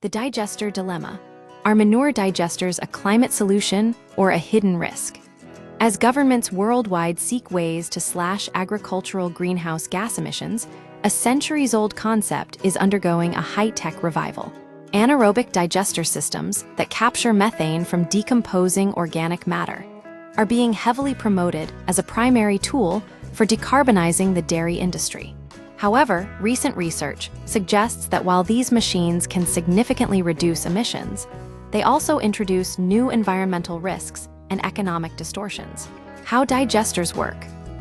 The digester dilemma. Are manure digesters a climate solution or a hidden risk? As governments worldwide seek ways to slash agricultural greenhouse gas emissions, a centuries-old concept is undergoing a high-tech revival. Anaerobic digester systems that capture methane from decomposing organic matter are being heavily promoted as a primary tool for decarbonizing the dairy industry. However, recent research suggests that while these machines can significantly reduce emissions, they also introduce new environmental risks and economic distortions. How digesters work.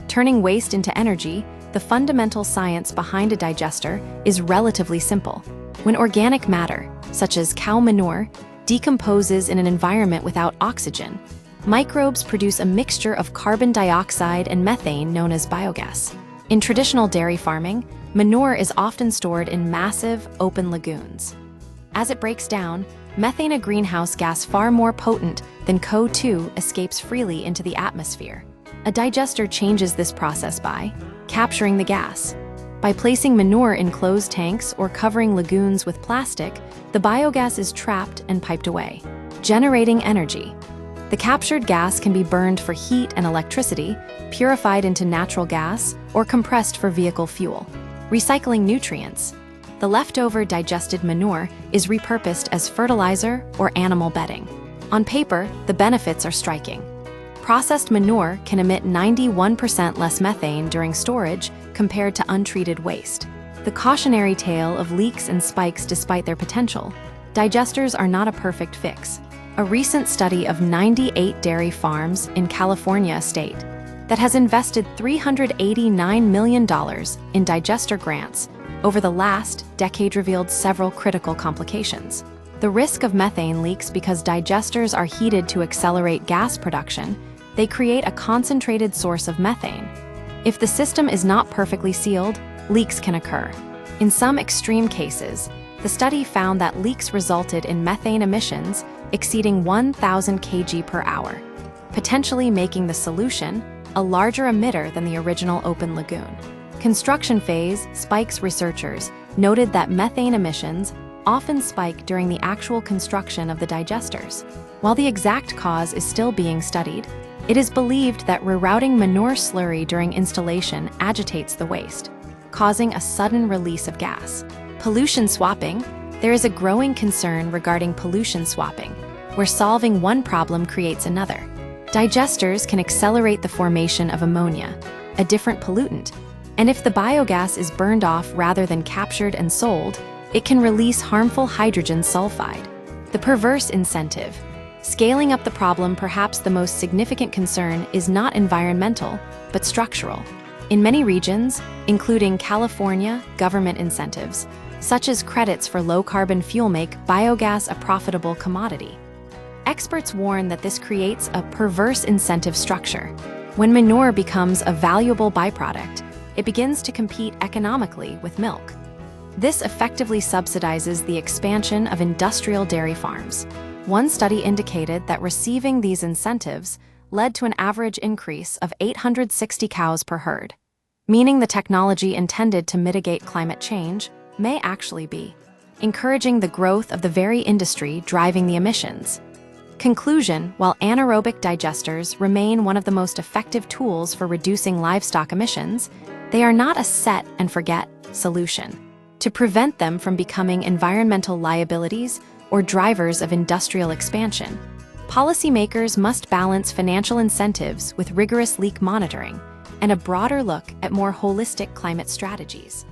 Turning waste into energy, the fundamental science behind a digester is relatively simple. When organic matter, such as cow manure, decomposes in an environment without oxygen, microbes produce a mixture of carbon dioxide and methane known as biogas. In traditional dairy farming, manure is often stored in massive, open lagoons. As it breaks down, methane, a greenhouse gas far more potent than CO2, escapes freely into the atmosphere. A digester changes this process by capturing the gas. By placing manure in closed tanks or covering lagoons with plastic, the biogas is trapped and piped away, generating energy. The captured gas can be burned for heat and electricity, purified into natural gas, or compressed for vehicle fuel. Recycling nutrients. The leftover digested manure is repurposed as fertilizer or animal bedding. On paper, the benefits are striking. Processed manure can emit 91% less methane during storage compared to untreated waste. The cautionary tale of leaks and spikes despite their potential. Digesters are not a perfect fix. A recent study of 98 dairy farms in California state that has invested $389 million in digester grants over the last decade revealed several critical complications. The risk of methane leaks because digesters are heated to accelerate gas production. They create a concentrated source of methane. If the system is not perfectly sealed, leaks can occur. In some extreme cases, the study found that leaks resulted in methane emissions exceeding 1,000 kg per hour, potentially making the solution a larger emitter than the original open lagoon. Construction phase spikes. Researchers noted that methane emissions often spike during the actual construction of the digesters. While the exact cause is still being studied, it is believed that rerouting manure slurry during installation agitates the waste, causing a sudden release of gas. Pollution swapping. There is a growing concern regarding pollution swapping, where solving one problem creates another. Digesters can accelerate the formation of ammonia, a different pollutant, and if the biogas is burned off rather than captured and sold, it can release harmful hydrogen sulfide. The perverse incentive. Scaling up the problem. Perhaps the most significant concern is not environmental, but structural. In many regions, including California, government incentives, such as credits for low-carbon fuel, make biogas a profitable commodity. Experts warn that this creates a perverse incentive structure. When manure becomes a valuable byproduct, it begins to compete economically with milk. This effectively subsidizes the expansion of industrial dairy farms. One study indicated that receiving these incentives led to an average increase of 860 cows per herd, meaning the technology intended to mitigate climate change may actually be encouraging the growth of the very industry driving the emissions. Conclusion. While anaerobic digesters remain one of the most effective tools for reducing livestock emissions, they are not a set-and-forget solution. To prevent them from becoming environmental liabilities or drivers of industrial expansion, policymakers must balance financial incentives with rigorous leak monitoring and a broader look at more holistic climate strategies.